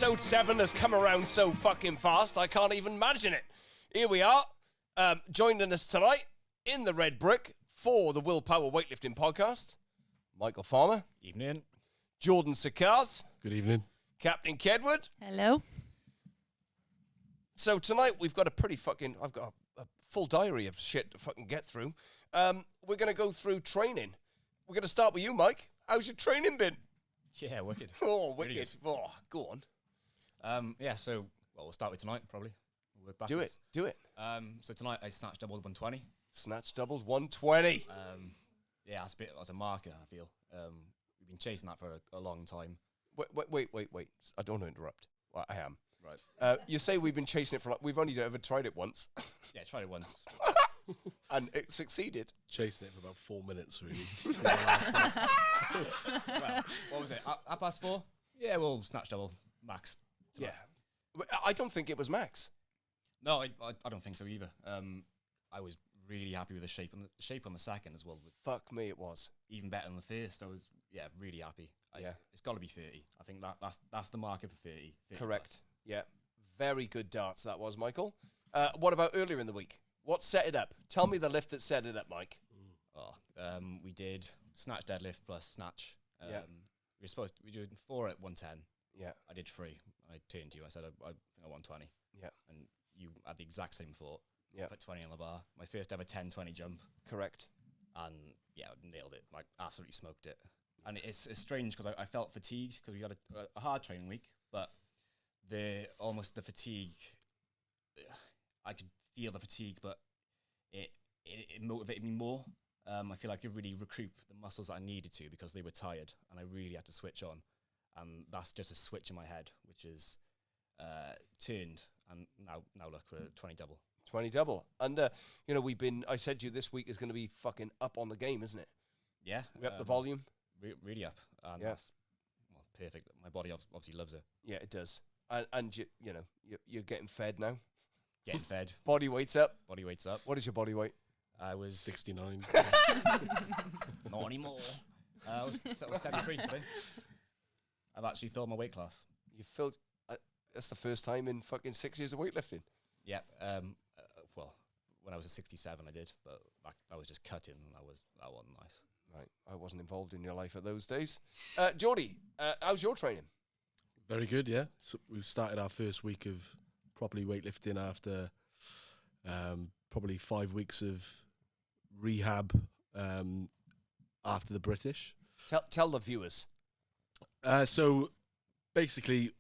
Episode 7 has come around so fucking fast, I can't even imagine it. Here we are, joining us tonight in the Red Brick for the Willpower Weightlifting Podcast. Michael Farmer. Evening. Jordan SAKKAS. Good evening. Captain KEDWARD. Hello. So tonight we've got I've got a full diary of shit to fucking get through. We're going to go through training. We're going to start with you, Mike. How's your training been? Yeah, wicked. Oh, wicked. Really Oh, go on. We'll start with tonight, probably. We'll work Do backwards. it. So tonight I snatched doubled 120. Snatch doubled 120. Yeah, that's a bit as a marker, I feel. We've been chasing that for a long time. Wait. I don't want to interrupt. Well, I am. Right. You say we've been chasing it for, we've only ever tried it once. Yeah, tried it once. And it succeeded. Chasing it for about 4 minutes, really. Well, what was it? At past 4? Yeah, we'll snatch double. Max. Yeah. I don't think it was max. No, I don't think so either. I was really happy with the shape on the second as well. Fuck me, it was. Even better than the first. I was, really happy. It's got to be 30. I think that's the marker for 30. 30 Correct. plus. Yeah. Very good darts that was, Michael. What about earlier in the week? What set it up? Tell me the lift that set it up, Mike. We did snatch deadlift plus snatch. Yeah. We were doing 4 at 110. Yeah. I did 3. I turned to you. I said I think I 120. Yeah. And you had the exact same thought. Yeah. Put 20 on the bar. My first ever 10-20 jump. Correct. And yeah, nailed it. Like absolutely smoked it. And it's strange because I felt fatigued because we had a hard training week, but the fatigue, I could feel the fatigue, but it motivated me more. I feel like I could really recoup the muscles that I needed to because they were tired and I really had to switch on. And that's just a switch in my head, which is turned. And now look, we're 20 double. 20 double. And, I said to you this week is going to be fucking up on the game, isn't it? Yeah. We up the volume. Really up. And that's perfect. My body obviously loves it. Yeah, it does. And you're getting fed now. Getting fed. Body weight's up. Body weight's up. What is your body weight? I was 69. Not anymore. I was 73 today. I've actually filled my weight class. You filled. That's the first time in fucking 6 years of weightlifting. Yeah. Well, when I was at 67, I did, but that was just cutting, and that wasn't nice. Right, I wasn't involved in your life at those days. Geordie, how's your training? Very good, yeah. So we've started our first week of properly weightlifting after probably 5 weeks of rehab after the British. Tell the viewers. So basically,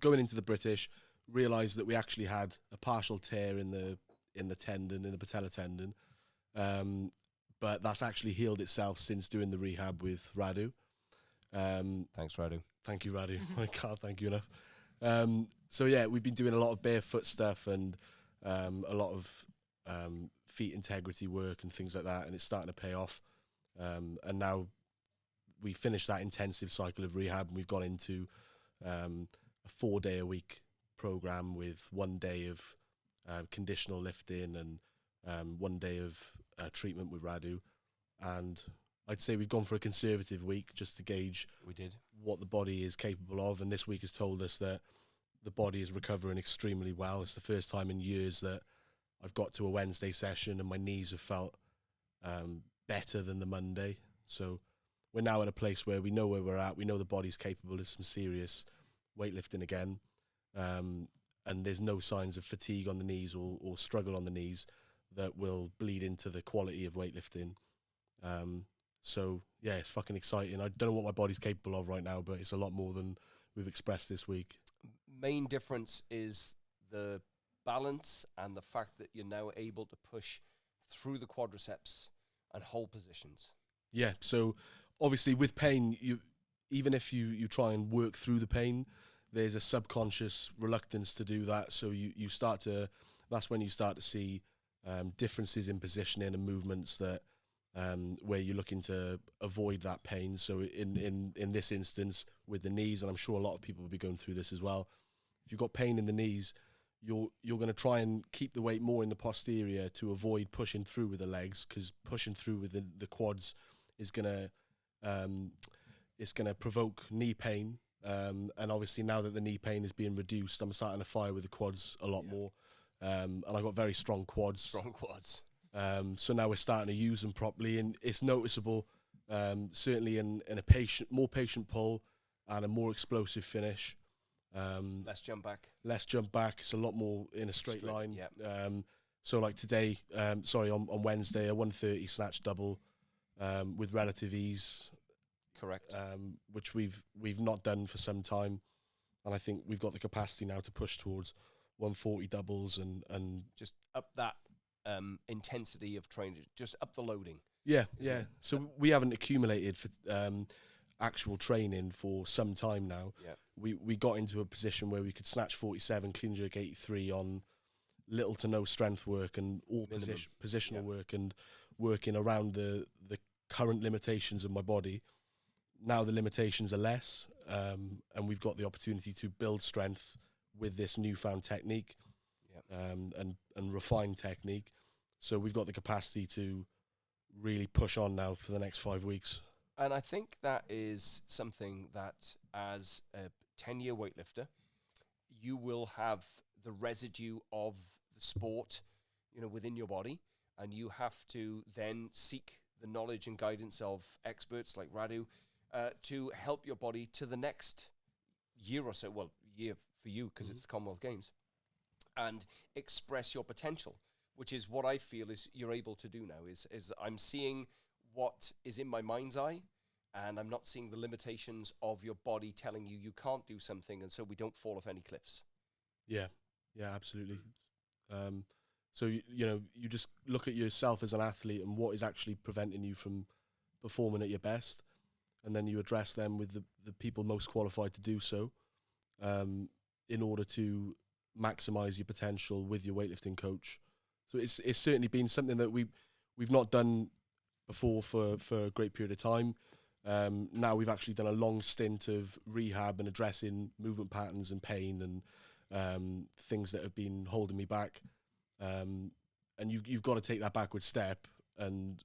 going into the British, realised that we actually had a partial tear in the tendon, in the patella tendon. But that's actually healed itself since doing the rehab with Radu. Thanks, Radu. Thank you, Radu. I can't thank you enough. So yeah, we've been doing a lot of barefoot stuff and a lot of feet integrity work and things like that, and it's starting to pay off. And now we finished that intensive cycle of rehab, and we've gone into a 4-day-a-week program with 1 day of conditional lifting and 1 day of treatment with Radu. And I'd say we've gone for a conservative week just to gauge what the body is capable of. And this week has told us that the body is recovering extremely well. It's the first time in years that I've got to a Wednesday session and my knees have felt better than the Monday. So we're now at a place where we know where we're at. We know the body's capable of some serious weightlifting again. And there's no signs of fatigue on the knees or struggle on the knees that will bleed into the quality of weightlifting. So yeah, it's fucking exciting. I don't know what my body's capable of right now, but it's a lot more than we've expressed this week. Main difference is the balance and the fact that you're now able to push through the quadriceps and hold positions. Yeah, so obviously with pain, even if you try and work through the pain, there's a subconscious reluctance to do that. So that's when you start to see differences in positioning and movements that where you're looking to avoid that pain. So in this instance with the knees, and I'm sure a lot of people will be going through this as well, if you've got pain in the knees, you're going to try and keep the weight more in the posterior to avoid pushing through with the legs, because pushing through with the quads is going to provoke knee pain, And obviously now that the knee pain is being reduced, I'm starting to fire with the quads a lot more. And I got very strong quads. Strong quads. So now we're starting to use them properly, and it's noticeable, certainly in a more patient pull and a more explosive finish. Let's jump back. It's a lot more in a straight line. Yeah. So like today, on Wednesday, a 130 snatch double with relative ease. Correct. Which we've not done for some time, and I think we've got the capacity now to push towards 140 doubles and just up that intensity of training, just up the loading. Yeah. So we haven't accumulated for actual training for some time now. Yeah. We got into a position where we could snatch 47, clean jerk 83 on little to no strength work and all positional work and working around the current limitations of my body. Now the limitations are less, and we've got the opportunity to build strength with this newfound technique, and refined technique. So we've got the capacity to really push on now for the next 5 weeks. And I think that is something that, as a 10-year weightlifter, you will have the residue of the sport, within your body, and you have to then seek the knowledge and guidance of experts like Radu to help your body to the next year or so. Well, year for you because it's the Commonwealth Games, and express your potential, which is what I feel is you're able to do now. Is I'm seeing what is in my mind's eye, and I'm not seeing the limitations of your body telling you can't do something, and so we don't fall off any cliffs. Yeah, absolutely. So you just look at yourself as an athlete and what is actually preventing you from performing at your best, and then you address them with the people most qualified to do so, in order to maximize your potential with your weightlifting coach. So it's certainly been something that we've not done before for a great period of time. Now we've actually done a long stint of rehab and addressing movement patterns and pain and things that have been holding me back. And you've got to take that backward step and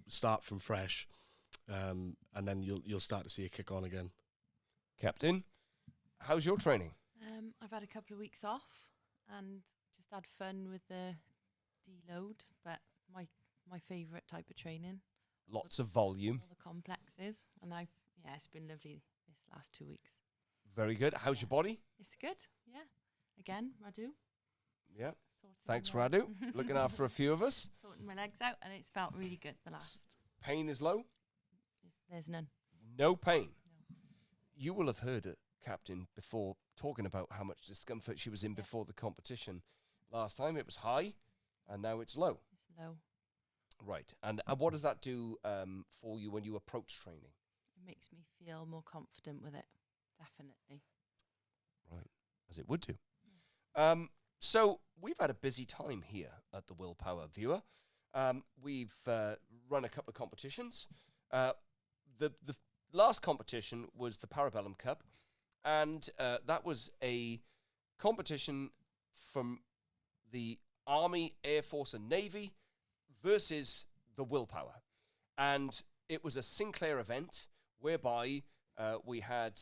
start from fresh, and then you'll start to see a kick on again. Captain, how's your training? I've had a couple of weeks off and just had fun with the deload, but my favourite type of training. Lots of volume. All the complexes, and it's been lovely this last 2 weeks. Very good. How's your body? It's good, yeah. Again, Radu. Yeah. Thanks, Radu. Looking after a few of us. Sorting my legs out, and it's felt really good the last. Pain is low? There's none. No pain? No. You will have heard it, Captain, before talking about how much discomfort she was in before the competition. Last time it was high, and now it's low. It's low. Right. And what does that do for you when you approach training? It makes me feel more confident with it, definitely. Right. As it would do. So we've had a busy time here at the Willpower Viewer. We've run a couple of competitions. The last competition was the Parabellum Cup, and that was a competition from the Army, Air Force and Navy versus the Willpower. And it was a Sinclair event whereby we had,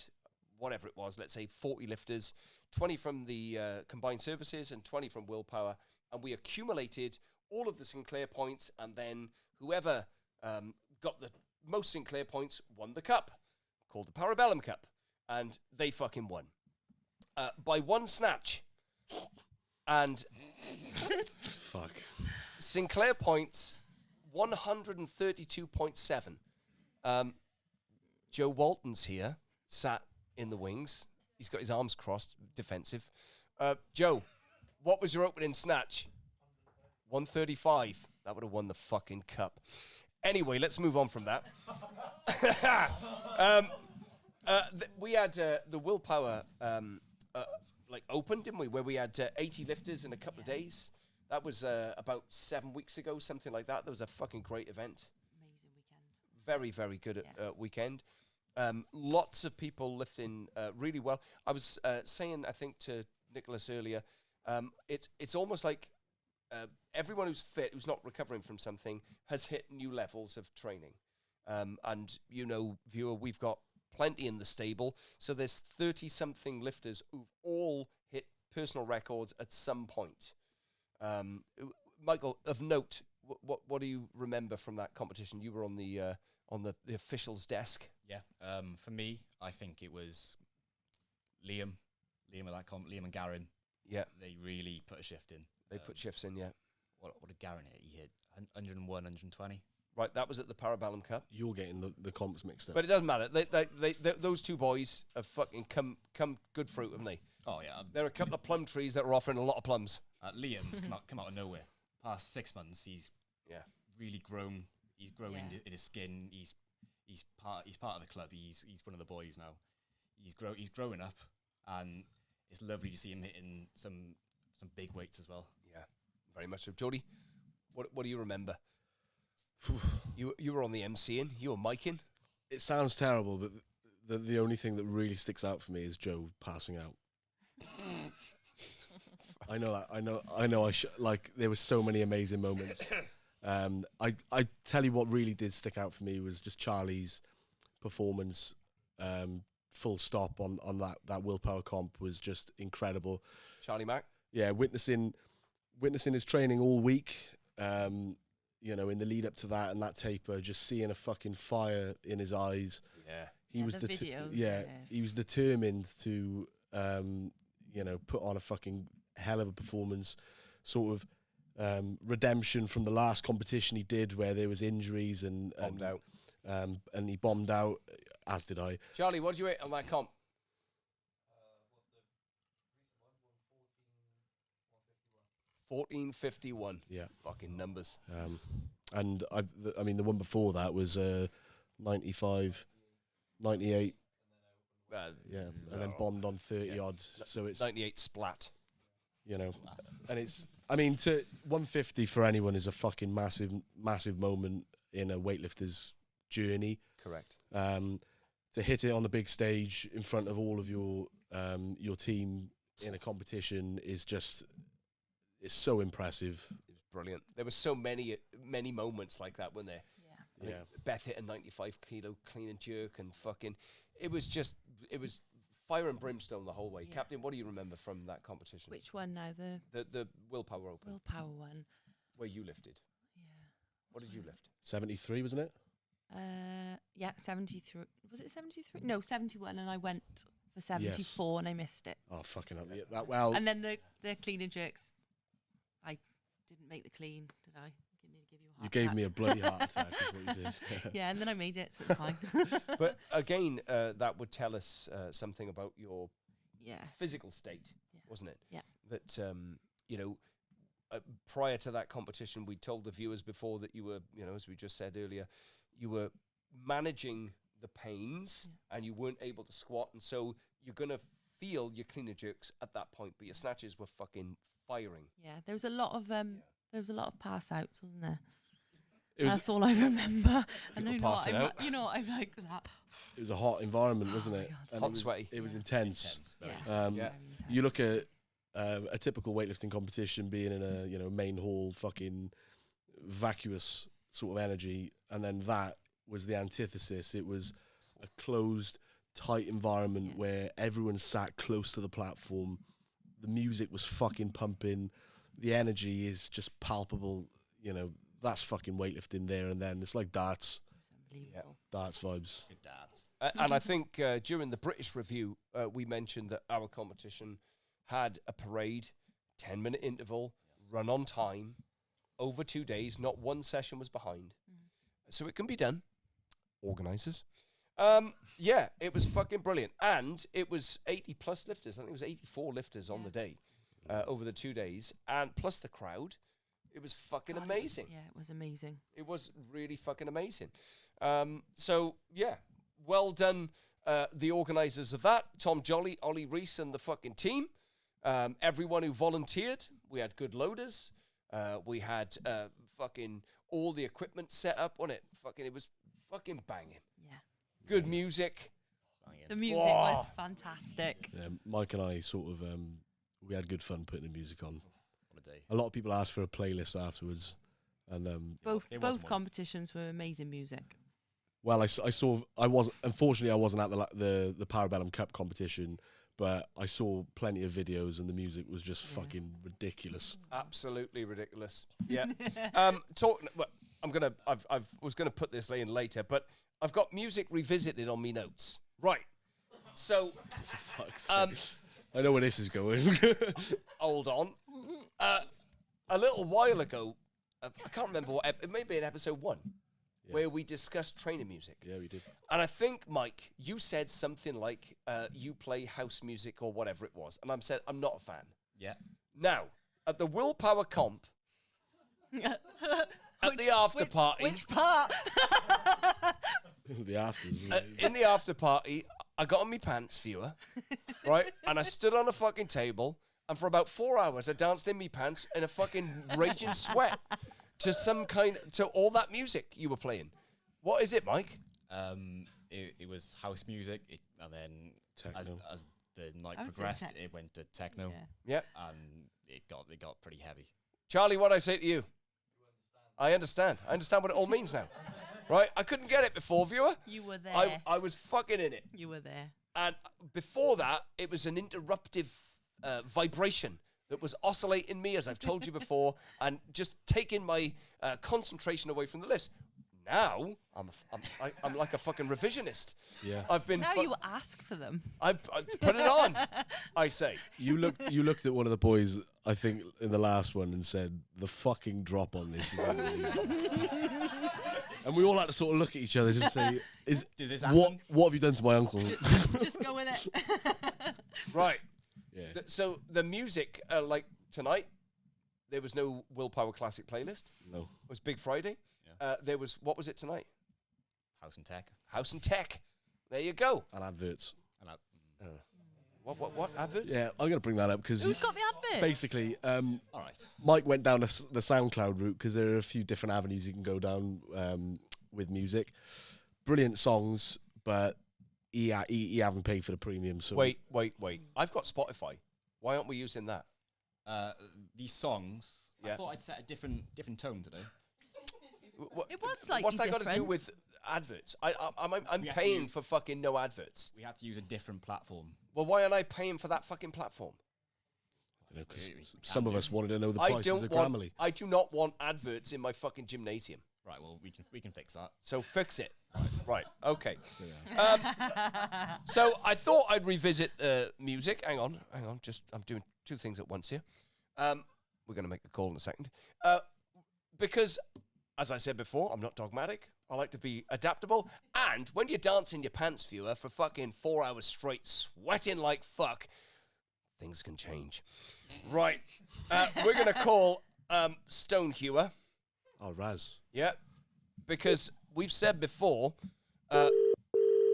whatever it was, let's say 40 lifters, 20 from the combined services and 20 from Willpower. And we accumulated all of the Sinclair points, and then whoever got the most Sinclair points won the cup, called the Parabellum Cup. And they fucking won. By one snatch. And Fuck. Sinclair points, 132.7. Joe Walton's here, sat in the wings. He's got his arms crossed, defensive. Joe, what was your opening snatch? 135. That would have won the fucking cup. Anyway, let's move on from that. We had the Willpower open, didn't we? Where we had 80 lifters in a couple of days. That was about 7 weeks ago, something like that. That was a fucking great event. Amazing weekend. Very, very good weekend. Lots of people lifting really well. I was saying, I think, to Nicholas earlier, it's almost like everyone who's fit, who's not recovering from something, has hit new levels of training. And, viewer, we've got plenty in the stable. So there's 30-something lifters who've all hit personal records at some point. Michael, of note, what do you remember from that competition? You were on the officials' desk. Yeah. For me, I think it was Liam and Garen. Yeah, They really put a shift in. they put shifts in. Yeah, What did Garen hit? He hit 101, 120. right. That was at the Parabellum Cup. You're getting the comps mixed up. But it doesn't matter. Those two boys have fucking come good fruit, haven't they? Oh yeah. There are a couple of plum trees that are offering a lot of plums. Liam's come out of nowhere. Past 6 months, he's really grown. He's grown in his skin. He's part of the club. He's one of the boys now. He's growing up, and it's lovely to see him hitting some big weights as well. Yeah, very much so. Jody, what do you remember? You were on the MCing. You were miking. It sounds terrible, but the only thing that really sticks out for me is Joe passing out. I know that. Like, there were so many amazing moments. I tell you what really did stick out for me was just Charlie's performance. Full stop on that willpower comp was just incredible. Charlie Mack. Yeah, witnessing his training all week. You know, in the lead up to that and that taper, just seeing a fucking fire in his eyes. Yeah, he was he was determined to you know, put on a fucking hell of a performance. Sort of redemption from the last competition he did where there was injuries and bombed out. And he bombed out, as did I. Charlie, what did you hit on that comp? 1451. Yeah, fucking numbers. And I mean, the one before that was 95, 98. Yeah, and then bombed on 30 odd. So it's 98 splat. You know, and it's, I mean, to 150 for anyone is a fucking massive moment in a weightlifter's journey. Correct. To hit it on the big stage in front of all of your team in a competition is just, it's so impressive. It was brilliant. There were so many moments like that, weren't there? Yeah. Yeah. Beth hit a 95 kilo clean and jerk and fucking, it was fire and brimstone the whole way. Yeah. Captain, what do you remember from that competition? Which one now? The Willpower Open, Willpower one. where you lifted. Yeah. What did you lift? 73, wasn't it? Yeah, 73. Was it 73? No, 71, and I went for 74 and I missed it. Oh, fucking hell. Yeah, that, well, And then the clean and jerks, I didn't make the clean, did I? Didn't give you a heart you gave attack. me a bloody heart attack is what you did. Yeah, and then I made it, so it's fine. But again, that would tell us something about your physical state, wasn't it? Yeah. That, you know, prior to that competition, we told the viewers before that you were, you know, as we just said earlier, you were managing the pains and you weren't able to squat. And so you're going to feel your clean and jerks at that point, but your snatches were fucking firing. Yeah, there was a lot of pass outs, wasn't there? It was, That's all I remember. And People you know what, passing out. you know what I'm like that. it was a hot environment, wasn't it? God. And Hot, it was, sweaty. It was Yeah. intense. Very Yeah. intense. Yeah. Very intense. You look at a typical weightlifting competition being in a, you know, main hall, fucking vacuous sort of energy, and then that was the antithesis. It was a closed, tight environment where everyone sat close to the platform. The music was fucking pumping. The energy is just palpable. You know, that's fucking weightlifting there and then. It's like darts. It was unbelievable. Darts vibes. Good dads. And I think during the British review, we mentioned that our competition had a parade, 10-minute interval, run on time, over 2 days. Not one session was behind. So it can be done. Organisers. Yeah, it was fucking brilliant. And it was 80 plus lifters. I think it was 84 lifters on the day, over the 2 days. And plus the crowd. It was fucking amazing. Yeah, it was amazing. It was really fucking amazing. So, yeah, well done, the organisers of that. Tom Jolly, Ollie Reese and the fucking team. Everyone who volunteered. We had good loaders. We had fucking all the equipment set up on it. Fucking, it was fucking banging. Yeah. Good music. The music was fantastic. Yeah, Mike and I sort of, we had good fun putting the music on. What a day. A lot of people asked for a playlist afterwards. And Both There was one. competitions were amazing music. Well, I saw. Unfortunately, I wasn't at the Parabellum Cup competition, but I saw plenty of videos, and the music was just fucking ridiculous. Absolutely ridiculous. Yeah. Well, I was gonna put this in later, but I've got music revisited on me notes. Right. So, For fuck's sake. I know where this is going. hold on. A little while ago, I can't remember it may be in episode 1, where we discussed training music. Yeah, we did. And I think, Mike, you said something like, you play house music or whatever it was. And I'm not a fan. Yeah. Now, at the Willpower comp, at the after party. Which part? The afters. In the after party, I got on my pants, viewer, right? And I stood on a fucking table, and for about 4 hours, I danced in me pants in a fucking raging sweat to all that music you were playing. What is it, Mike? It was house music, and then Techno. as the night I would say progressed, it went to techno, Yeah. and it got pretty heavy. Charlie, what I say to you? I understand. I understand what it all means now. Right? I couldn't get it before, viewer. You were there. I was fucking in it. You were there. And before that, it was an interruptive vibration that was oscillating me, as I've told you before, and just taking my concentration away from the lifts. Now, I'm like a fucking revisionist. Yeah. I've been... Now you ask for them. I've put it on, I say. You looked at one of the boys, I think, in the last one and said, the fucking drop on this is unbelievable. And we all had to sort of look at each other and say, Did this what happen? have you done to my uncle? Just go with it. Right. Yeah. So the music, like tonight, there was no Willpower Classic playlist. No. It was Big Friday. There was, what was it tonight? House and tech. House and Tech. There you go. And adverts. And What adverts? Yeah, I'm going to bring that up because Who's got the adverts? basically, all right. Mike went down the SoundCloud route because there are a few different avenues you can go down with music. Brilliant songs, but he haven't paid for the premium. So Wait. I've got Spotify. Why aren't we using that? These songs, Yeah. I thought I'd set a different tone today. It was slightly What's that got to do different. with adverts? I'm We paying actually- for fucking no adverts. We had to use a different platform. Well, why aren't I paying for that fucking platform? you know, 'cause We some can of do. us wanted to know the I prices of don't want. Grammarly. I do not want adverts in my fucking gymnasium. Right, well, we can fix that. So fix it. Right. Okay. So I thought I'd revisit music. Hang on. Just I'm doing two things at once here. We're going to make a call in a second. Because, as I said before, I'm not dogmatic. I like to be adaptable. And when you dance in your pants, viewer, for fucking 4 hours straight, sweating like fuck, things can change. Right. We're going to call Stonehewer. Oh, Raz. Yeah, because we've said before,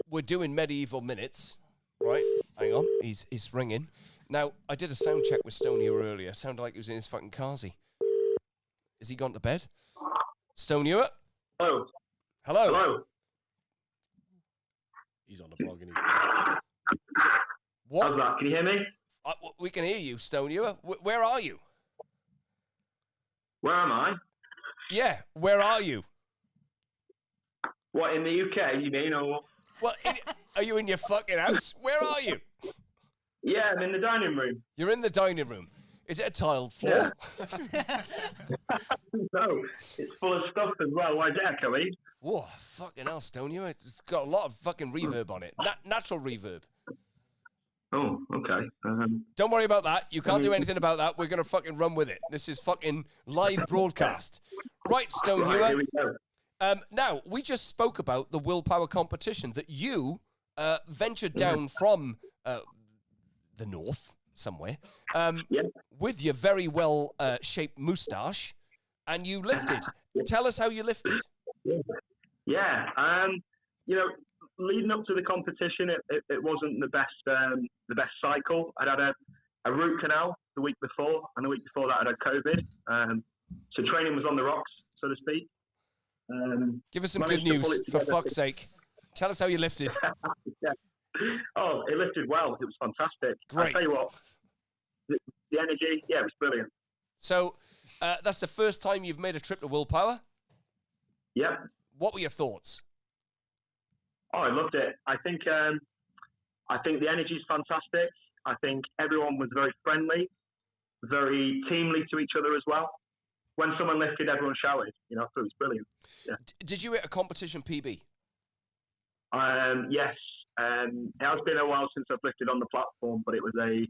we're doing medieval minutes, right? Hang on, he's ringing. Now, I did a sound check with Stonehewer earlier. Sounded like he was in his fucking carsy. Has he gone to bed? Stonehewer? Hello. Hello? Hello. He's on the blog, isn't What? How's that? Can you hear me? We can hear you, Stonehewer. Where are you? Where am I? Yeah, where are you? What, in the UK, you mean? Or Well, are you in your fucking house? Where are you? yeah, I'm in the dining room. You're in the dining room. Is it a tiled floor? No, it's full of stuff as well. Why is it echoey? Whoa, fucking hell, Stonehewer. It's got a lot of fucking reverb on it. Natural reverb. Oh, okay. Don't worry about that. You can't do anything about that. We're going to fucking run with it. This is fucking live broadcast. Right, Right, Stonehewer. here we go. Now, we just spoke about the Willpower competition that you ventured down from the north somewhere Yeah. with your very well shaped moustache, and you lifted. Tell us how you lifted. Yeah. You know, leading up to the competition, it wasn't the best cycle. I'd had a root canal the week before, and the week before that I'd had COVID. So training was on the rocks, so to speak. Give us some good managed to news, pull it for together. fuck's sake. Tell us how you lifted. Yeah. Oh, it lifted well. It was fantastic. Great. I'll tell you what, the energy, yeah, it was brilliant. So, that's the first time you've made a trip to Willpower? Yeah. What were your thoughts? Oh, I loved it. I think the energy is fantastic. I think everyone was very friendly, very teamly to each other as well. When someone lifted, everyone shouted. You know, I thought it was brilliant. Yeah. Did you hit a competition PB? Yes. It has been a while since I've lifted on the platform, but it was a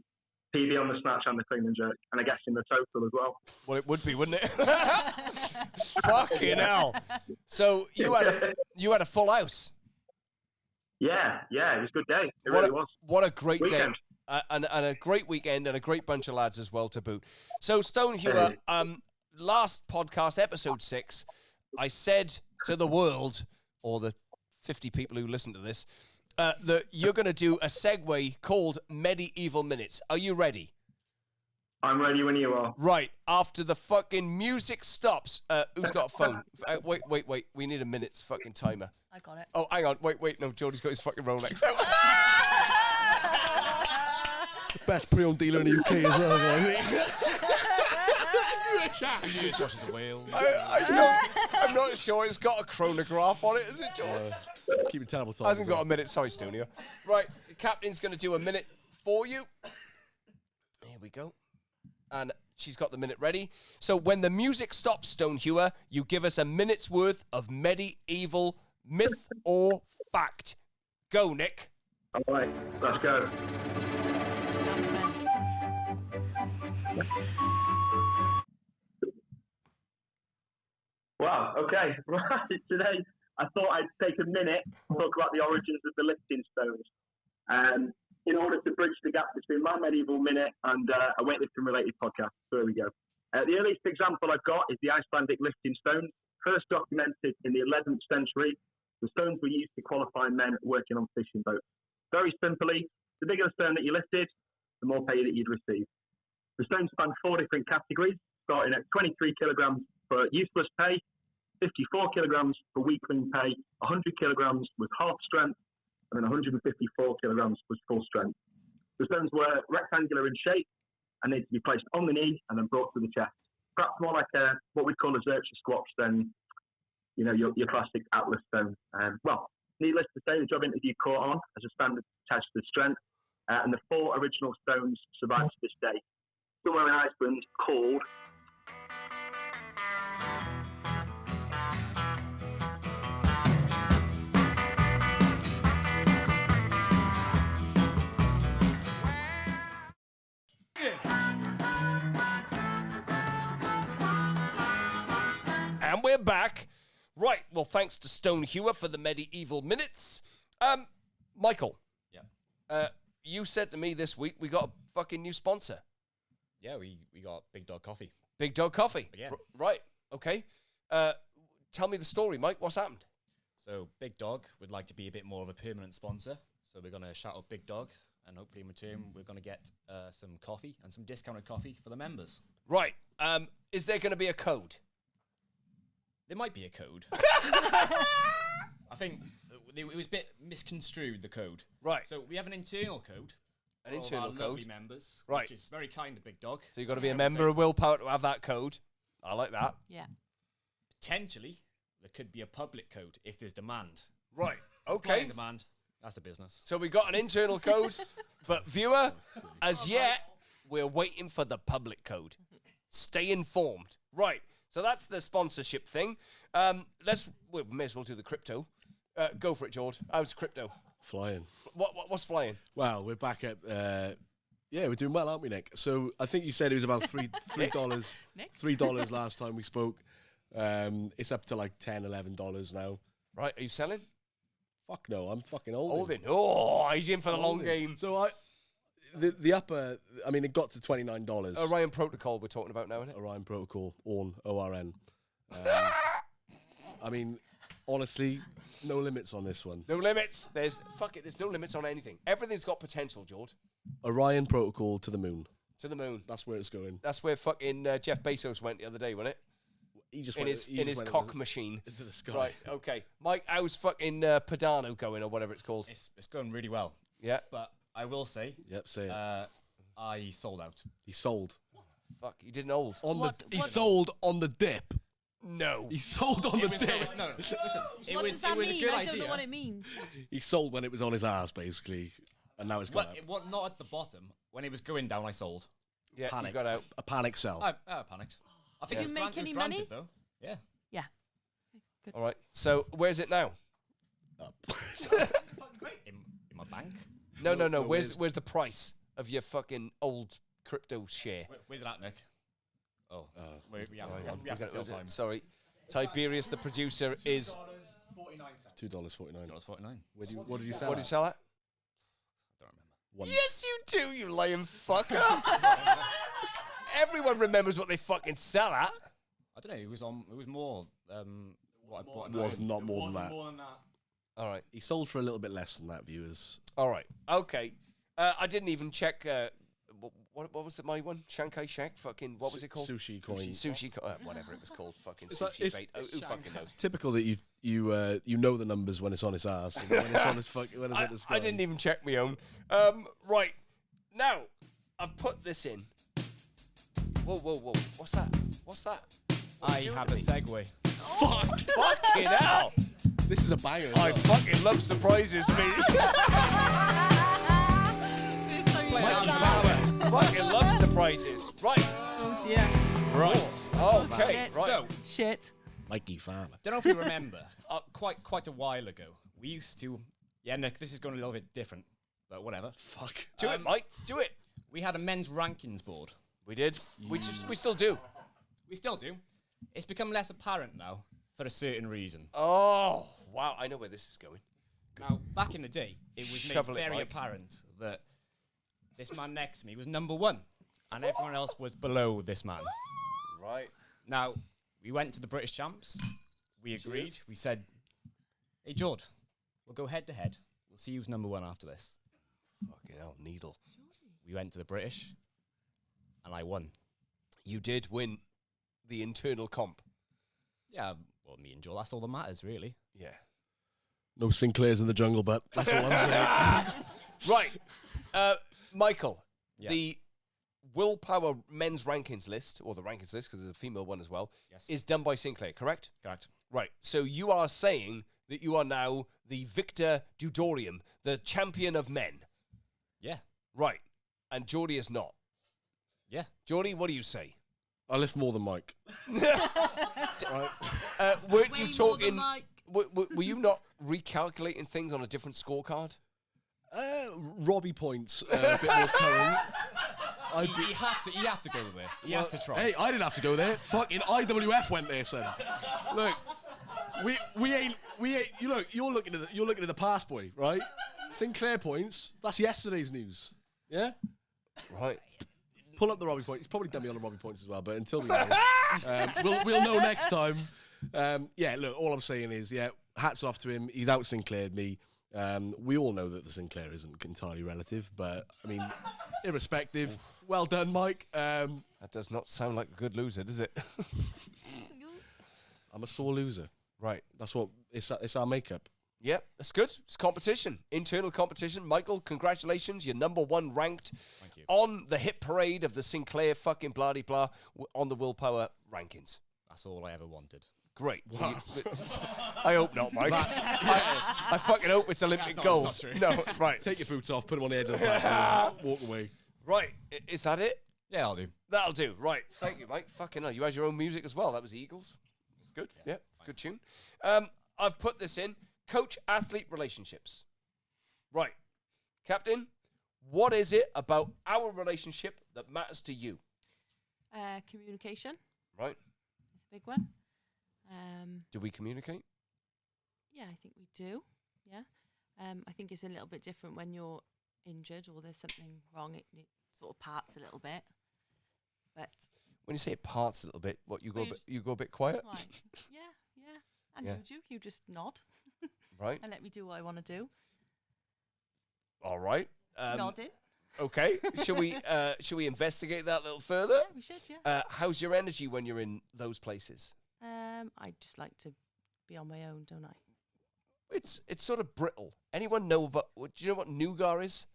PB on the snatch and the clean and jerk, and I guess in the total as well. Well, it would be, wouldn't it? Fucking hell! So you had a full house. Yeah, it was a good day. It really was. What a great Weekend. day, and a great weekend, and a great bunch of lads as well to boot. So Stonehewer, last podcast, episode 6, I said to the world, or the 50 people who listen to this, that you're going to do a segue called Medieval Minutes. Are you ready? I'm ready when you are. Right, after the fucking music stops. Who's got a phone? Wait. We need a minute's fucking timer. I got it. Oh, hang on. Wait. No, Jordy's got his fucking Rolex out. Best pre-owned dealer in the UK as well. He watches a whale. I'm not sure it's got a chronograph on it, is it, George? Keep it terrible time. Hasn't got a minute. Sorry, Stonehewer. Right, the captain's going to do a minute for you. Here we go. And she's got the minute ready. So when the music stops, Stonehewer, you give us a minute's worth of medieval myth or fact. Go, Nick. All right, let's go. Wow, okay. Right, today I thought I'd take a minute to talk about the origins of the lifting stones. In order to bridge the gap between my medieval minute and a weightlifting-related podcast. So there we go. The earliest example I've got is the Icelandic lifting stone, first documented in the 11th century. The stones were used to qualify men working on fishing boats. Very simply, the bigger the stone that you lifted, the more pay that you'd receive. The stones span 4 different categories, starting at 23 kilograms for useless pay, 54 kilograms for weakling pay, 100 kilograms with half strength, and then 154 kilograms was full strength. The stones were rectangular in shape and needed to be placed on the knee and then brought to the chest. Perhaps more like what we'd call a Xerxes squash than, you know, your classic Atlas stone. Well, needless to say, the job interview caught on as a standard test of strength, and the 4 original stones survive to this day. Somewhere in Iceland called And we're back. Right, well, thanks to Stonehewer for the medieval minutes. Michael. Yeah. You said to me this week we got a fucking new sponsor. Yeah, we got Big Dog Coffee. Big Dog Coffee. Yeah. Right, okay. Tell me the story, Mike. What's happened? So Big Dog would like to be a bit more of a permanent sponsor. So we're going to shout out Big Dog. And hopefully in return, we're going to get some coffee and some discounted coffee for the members. Right. Is there going to be a code? There might be a code. I think it was a bit misconstrued, the code. Right. So we have an internal code. An internal our code. lovely members. Right. Which is very kind of Big Dog. So you've got to be a member of Willpower to have that code. I like that. Yeah. Potentially, there could be a public code if there's demand. Right. Supply Okay. and demand. That's the business. So we got an internal code, but viewer, as yet, we're waiting for the public code. Stay informed. Right. So that's the sponsorship thing. We may as well do the crypto. Go for it, George. How's crypto? Flying. What's flying? Well, we're back at, we're doing well, aren't we, Nick? So I think you said it was about $3. Nick? $3 last time we spoke. It's up to like $10, $11 now. Right. Are you selling? Fuck no, I'm fucking old. Holding. Oh, he's in for the long game. So the upper, I mean, it got to $29. Orion Protocol we're talking about now, isn't it? Orion Protocol, ORN. I mean, honestly, no limits on this one. No limits. There's no limits on anything. Everything's got potential, George. Orion Protocol to the moon. To the moon. That's where it's going. That's where fucking Jeff Bezos went the other day, wasn't it? He just in his cock machine. Into the sky. Right, okay. Mike, how's fucking Padano going, or whatever it's called? It's going really well. Yeah. But I will say, Yep, say it. I sold out. He sold. Fuck, you didn't hold. He sold on the dip. No. He sold on the day. No, listen. It What was does that a mean? good I idea. don't know what it means. He sold when it was on his ass, basically, and now it's gone Well, up. it was not at the bottom. When it was going down, I sold. Yeah, you Panic. got out. A panic sell. I panicked. I think Did you make any money? though. Yeah. Yeah. Good. All right. So where's it now? Up. In my bank. No. no, Where's the price of your fucking old crypto share? Where's it at, Nick? Oh, we have Right, to fill time. Sorry. Tiberius, the producer, is... $2.49. $49. What did you sell? What did you sell at? I don't remember. One. Yes, you do, you lying fucker. Everyone remembers what they fucking sell at. I don't know. It was more. What I bought. Was not more than that. All right. He sold for a little bit less than that, viewers. All right. Okay. I didn't even check... what was it, my one? Shanghai Shack? Fucking, what was it called? Sushi coin. Whatever it was called. Fucking It's like- sushi it's- bait. Who fucking knows? Typical that you know the numbers when it's on his ass. And when it's on his when it's at his I didn't even check my own. Right. Now, I've put this in. Whoa. What's that? What are I you doing have to a me? segue. Fucking hell. This is a banger. I fucking love surprises, me. Fucking love surprises. Right. Oh dear. Right. Okay. Shit. Right. So, Shit. Mikey Farmer. don't know if you remember, quite a while ago, we used to. Yeah, Nick, this is going a little bit different, but whatever. Fuck. Do it, Mike. Do it. We had a men's rankings board. We did. We still do. We still do. It's become less apparent now for a certain reason. Oh, wow. I know where this is going. Now, back in the day, it was Shovel made it, very Mike. apparent that this man next to me was number one, and everyone else was below this man. Right. Now, we went to the British champs. We agreed. We said, hey, George, we'll go head to head. We'll see who's number one after this. Fucking hell, needle. We went to the British, and I won. You did win the internal comp. Yeah, well, me and Joel, that's all that matters, really. Yeah. No Sinclairs in the jungle, but that's all I'm saying. Right. Michael, Yeah. the Willpower men's rankings list, or the rankings list, because there's a female one as well, Yes. is done by Sinclair, correct? Correct. Right. So you are saying that you are now the Victor Dudorium, the champion of men. Yeah. Right. And Geordie is not. Yeah. Geordie, what do you say? I lift more than Mike. Weren't Way you more talking... than Mike. Were you not recalculating things on a different scorecard? Robbie points a bit more current. He had to go there. He had to try. Hey, I didn't have to go there. Fucking IWF went there, son. Look, we ain't. You look. You're looking at the past, boy, right? Sinclair points. That's yesterday's news. Yeah. Right. Pull up the Robbie points. He's probably done me on the Robbie points as well. But until we know, we'll know next time. Yeah. Look, all I'm saying is, yeah, hats off to him. He's out Sinclaired me. We all know that the Sinclair isn't entirely relative, but I mean, irrespective, well done, Mike. That does not sound like a good loser, does it? I'm a sore loser. Right. That's what it's our makeup. Yeah, that's good. It's competition, internal competition. Michael, congratulations. You're number one ranked Thank you. on the hit parade of the Sinclair fucking blah blah on the Willpower rankings. That's all I ever wanted. Great. I hope not, Mike. I fucking hope it's Olympic That's goals. not true. No, right. Take your boots off, put them on the edge of the platform, walk away. Right. Is that it? Yeah, I'll do. That'll do. Right. Thank you, Mike. Fucking hell. You had your own music as well. That was Eagles. It's good. Yeah. Good tune. I've put this in. Coach-athlete relationships. Right. Captain, what is it about our relationship that matters to you? Communication Right. is a big one. Do we communicate? Yeah, I think we do. Yeah. I think it's a little bit different when you're injured or there's something wrong. It sort of parts a little bit. But When you say it parts a little bit, what, you go, Well, you go a bit quiet? right. Yeah. And Yeah. you do. You just nod Right. and let me do what I want to do. All right. Nodding. Okay. Should we investigate that a little further? Yeah, we should. Yeah. How's your energy when you're in those places? I just like to be on my own, don't I? It's sort of brittle. Anyone know about? Do you know what nougat is?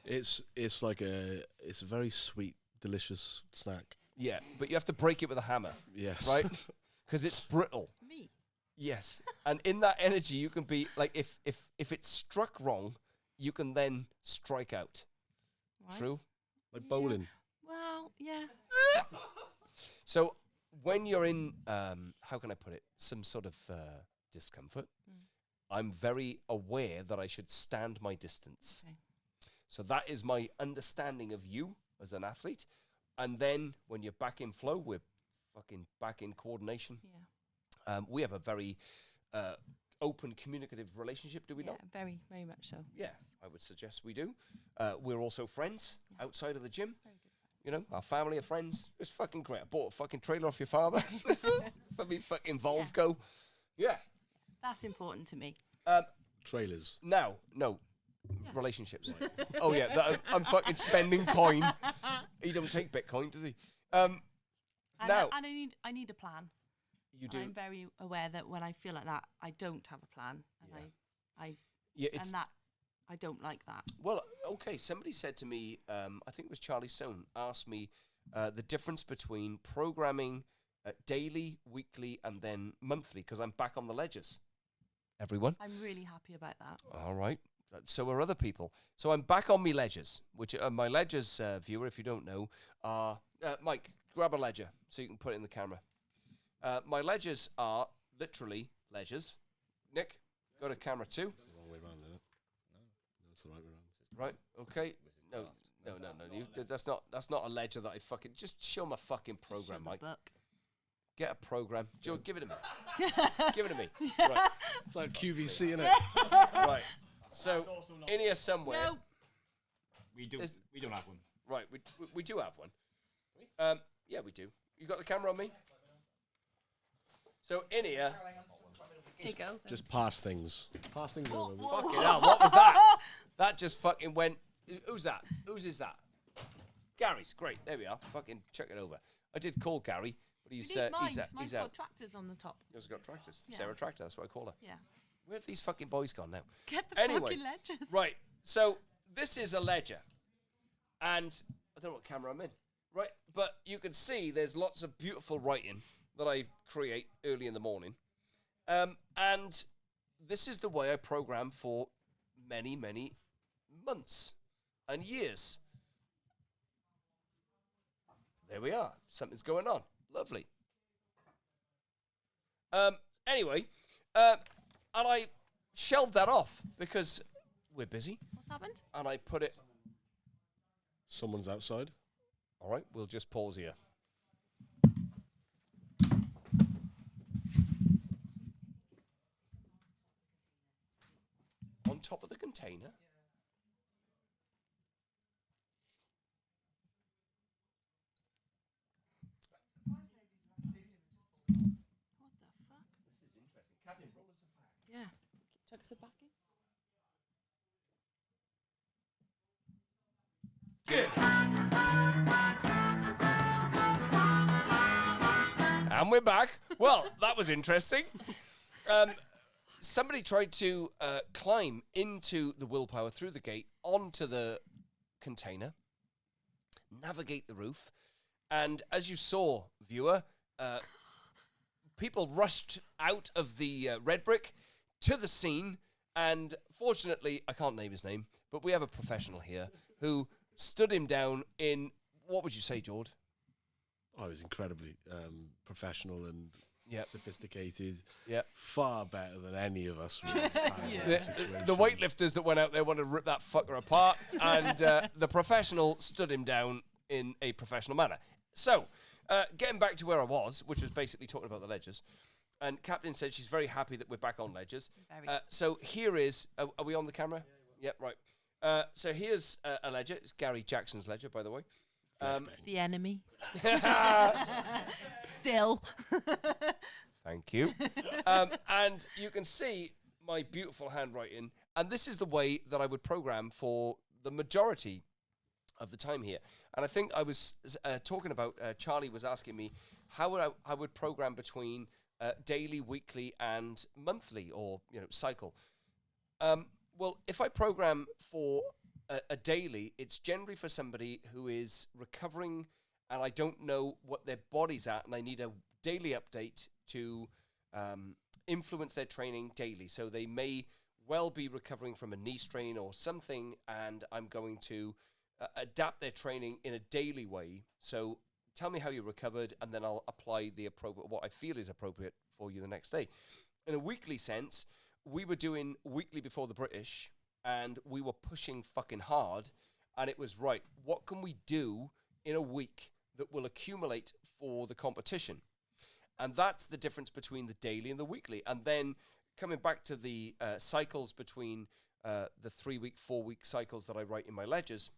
It's like a very sweet, delicious snack. Yeah, but you have to break it with a hammer, Yes. right? because it's brittle. Me. Yes, and in that energy, you can be like, if it's struck wrong, you can then strike out. Right. True. Like bowling. Well, yeah. So when you're in, how can I put it, some sort of discomfort, I'm very aware that I should stand my distance. Okay. So that is my understanding of you as an athlete. And then when you're back in flow, we're fucking back in coordination. Yeah. We have a very open, communicative relationship, do we Yeah, not? very, very much so. Yeah, I would suggest we do. We're also friends outside of the gym. Very good. You know, our family are friends. It's fucking great. I bought a fucking trailer off your father for me fucking Volvo. Yeah. That's important to me. Trailers. No, relationships. Oh yeah, I'm fucking spending coin. He don't take Bitcoin, does he? And Now I need a plan. you do. I'm very aware that when I feel like that, I don't have a plan, and Yeah, it's and that I don't like that. well. Okay, somebody said to me, I think it was Charlie Stone, asked me the difference between programming daily, weekly, and then monthly, because I'm back on the ledgers. Everyone. I'm really happy about that. All right. So are other people. So I'm back on my ledgers, which my ledgers, viewer, if you don't know, are... Mike, grab a ledger so you can put it in the camera. My ledgers are literally ledgers. Nick, go to camera 2. It's the wrong way around, isn't it? No, it's the right way around. Right, okay. No. That's not a ledger that I fucking... Just show my fucking program, Show the Mike. book. Get a program. Joe, give it to me. Give it to me. Right. It's like QVC, innit? Right. So, in here somewhere... No. We don't have one. Right, we do have one. Yeah, we do. You got the camera on me? So in here, Here you go. Just pass things. Pass things over. fucking hell, what was that? That just fucking went. Who's that? Whose is that? Gary's. Great. There we are. Fucking check it over. I did call Gary, but he's You need mine. he's Mine's out. got tractors on the top. He's got tractors. Yeah. Sarah Tractor. That's what I call her. Yeah. Where have these fucking boys gone now? Get the Anyway, fucking ledgers. Right. So this is a ledger, and I don't know what camera I'm in. Right, but you can see there's lots of beautiful writing that I create early in the morning. And this is the way I program for many, many months and years. There we are. Something's going on. Lovely. Anyway, and I shelved that off because we're busy. What's happened? And I put it... Someone's outside. All right, we'll just pause here. On top of the container? What the fuck? This is interesting. Captain, roll us a fact. Yeah. Chuck us it back in. And we're back. Well, that was interesting. Somebody tried to climb into the Willpower through the gate onto the container, navigate the roof, and as you saw, viewer, people rushed out of the red brick to the scene, and fortunately, I can't name his name, but we have a professional here who stood him down in, what would you say, Jord? Oh, it was incredibly professional and sophisticated. Yeah. Far better than any of us. would have had in that situation. The weightlifters that went out there wanted to rip that fucker apart, and the professional stood him down in a professional manner. So, getting back to where I was, which was basically talking about the ledgers, and Captain said she's very happy that we're back on ledgers. Very. So here is, are we on the camera? Yep, right. So here's a ledger. It's Gary Jackson's ledger, by the way. The enemy. Still. Thank you. And you can see my beautiful handwriting. And this is the way that I would program for the majority of the time here. And I think I was talking about, Charlie was asking me how I would program between daily, weekly, and monthly, or, cycle. Well, if I program for a daily, it's generally for somebody who is recovering and I don't know what their body's at, and I need a daily update to influence their training daily. So they may well be recovering from a knee strain or something, and I'm going to adapt their training in a daily way. So tell me how you recovered, and then I'll apply the appropriate, what I feel is appropriate for you the next day. In a weekly sense, we were doing weekly before the British, and we were pushing fucking hard, and it was, right, what can we do in a week that will accumulate for the competition? And that's the difference between the daily and the weekly. And then coming back to the cycles between the 3-week, 4-week cycles that I write in my ledgers,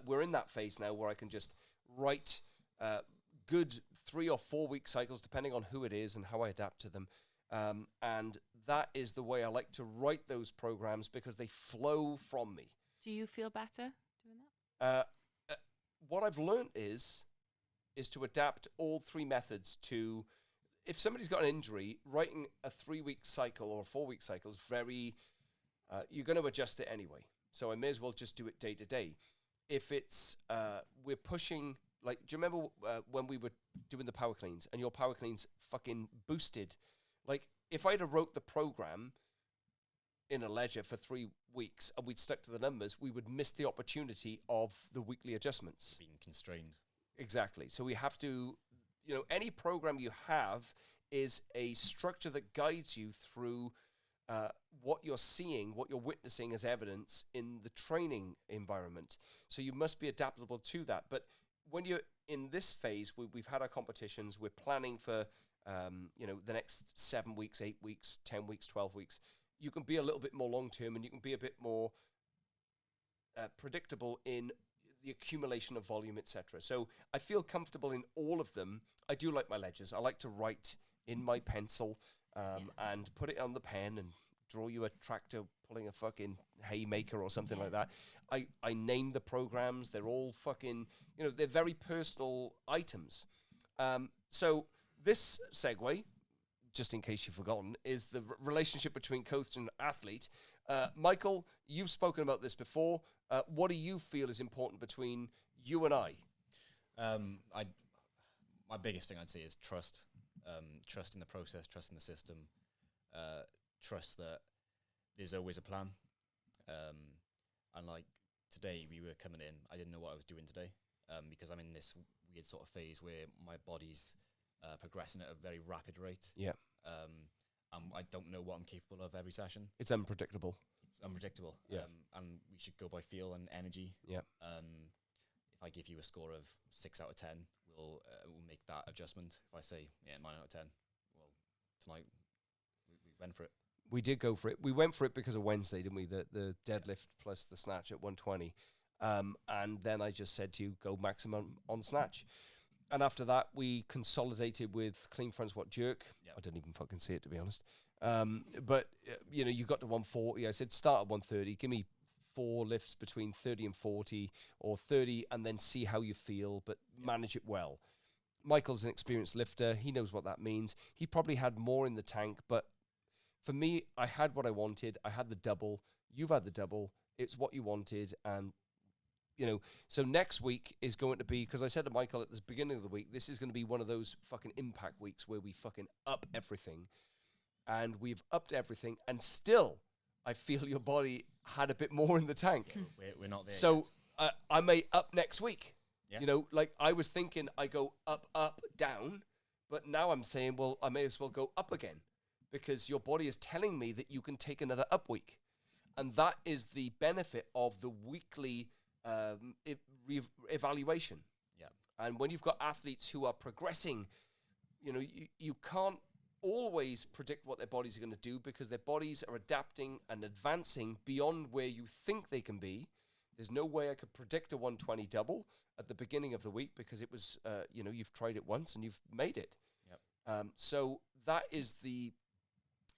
we're in that phase now where I can just write good 3 or 4 week cycles, depending on who it is and how I adapt to them. And that is the way I like to write those programs, because they flow from me. Do you feel better doing that? What I've learned is to adapt all 3 methods to, if somebody's got an injury, writing a 3-week cycle or a 4-week cycle is very, you're going to adjust it anyway. So I may as well just do it day to day. If it's, we're pushing, like, do you remember when we were doing the power cleans and your power cleans fucking boosted? Like, if I'd have wrote the program in a ledger for 3 weeks and we'd stuck to the numbers, we would miss the opportunity of the weekly adjustments. Being constrained. Exactly. So we have to, any program you have is a structure that guides you through what you're seeing, what you're witnessing as evidence in the training environment. So you must be adaptable to that. But when you're in this phase, we've had our competitions, we're planning for, the next 7 weeks, 8 weeks, 10 weeks, 12 weeks. You can be a little bit more long-term, and you can be a bit more predictable in the accumulation of volume, etc. So I feel comfortable in all of them. I do like my ledgers. I like to write in my pencil and put it on the pen and draw you a tractor pulling a fucking haymaker or something like that. I name the programs. They're all fucking, they're very personal items. So this segue, just in case you've forgotten, is the relationship between coach and athlete. Michael, you've spoken about this before. What do you feel is important between you and I? My biggest thing I'd say is trust. Trust in the process, trust in the system, trust that there's always a plan. And like today, we were coming in, I didn't know what I was doing today, because I'm in this weird sort of phase where my body's progressing at a very rapid rate. Yeah. I don't know what I'm capable of every session. It's unpredictable. It's unpredictable. Yeah. And we should go by feel and energy. Yeah. If I give you a score of 6 out of 10, we'll make that adjustment. If I say 9 out of 10, well, tonight we went for it. We did go for it. We went for it because of Wednesday, didn't we? The deadlift plus the snatch at 120. And then I just said to you, go maximum on snatch. And after that, we consolidated with clean front squat jerk. Yep. I didn't even fucking see it, to be honest. But you got to 140. I said, start at 130. Give me 4 lifts between 30 and 40, or 30, and then see how you feel, but manage it well. Michael's an experienced lifter. He knows what that means. He probably had more in the tank, but for me, I had what I wanted. I had the double. You've had the double. It's what you wanted. And, so next week is going to be, because I said to Michael at the beginning of the week, this is going to be one of those fucking impact weeks where we fucking up everything. And we've upped everything. And still, I feel your body had a bit more in the tank. Yeah, we're not there so yet. I may up next week. Yeah. Like I was thinking I go up, up, down. But now I'm saying, well, I may as well go up again, because your body is telling me that you can take another up week. And that is the benefit of the weekly evaluation. Yeah. And when you've got athletes who are progressing, you can't always predict what their bodies are going to do, because their bodies are adapting and advancing beyond where you think they can be. There's no way I could predict a 120 double at the beginning of the week, because it was, you've tried it once and you've made it. Yep. So that is the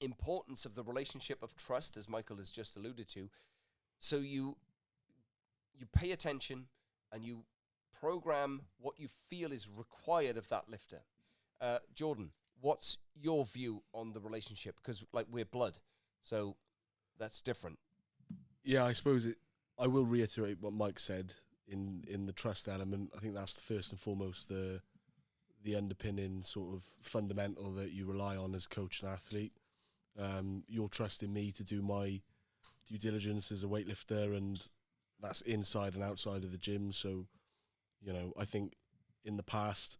importance of the relationship of trust, as Michael has just alluded to. So you pay attention and you program what you feel is required of that lifter. Jordan, what's your view on the relationship? Because we're blood, so that's different. Yeah, I suppose I will reiterate what Mike said in the trust element. I think that's first and foremost the the underpinning sort of fundamental that you rely on as coach and athlete. You're trusting me to do my due diligence as a weightlifter, and that's inside and outside of the gym. So, you know, I think in the past,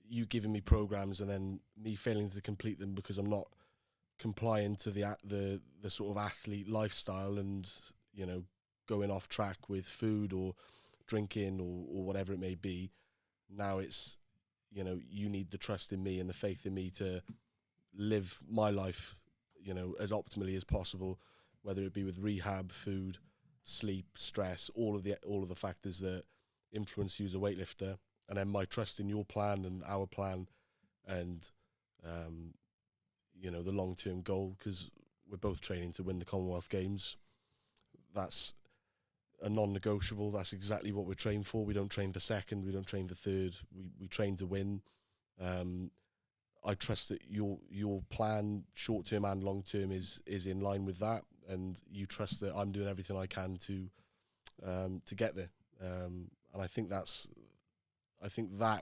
you giving me programs and then me failing to complete them because I'm not complying to the sort of athlete lifestyle, and, you know, going off track with food or drinking or whatever it may be. Now it's, you know, you need the trust in me and the faith in me to live my life, you know, as optimally as possible, whether it be with rehab, food, sleep, stress, all of the factors that influence you as a weightlifter, and then my trust in your plan and our plan, and you know, the long-term goal, because we're both training to win the Commonwealth Games. That's a non-negotiable. That's exactly what we're trained for. We don't train for second. We don't train for third. We train to win. I trust that your plan, short-term and long-term, is in line with that, and you trust that I'm doing everything I can to get there. And I think that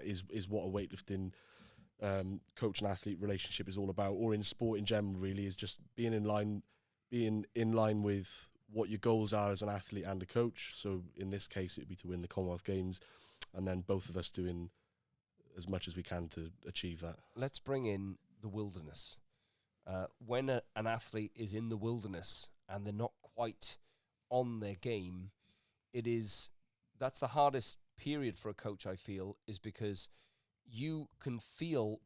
is what a weightlifting coach and athlete relationship is all about, or in sport in general, really, is just being in line with what your goals are as an athlete and a coach. So in this case, it'd be to win the Commonwealth Games, and then both of us doing as much as we can to achieve that. Let's bring in the wilderness. When an athlete is in the wilderness and they're not quite on their game, that's the hardest period for a coach, I feel, is because you can feel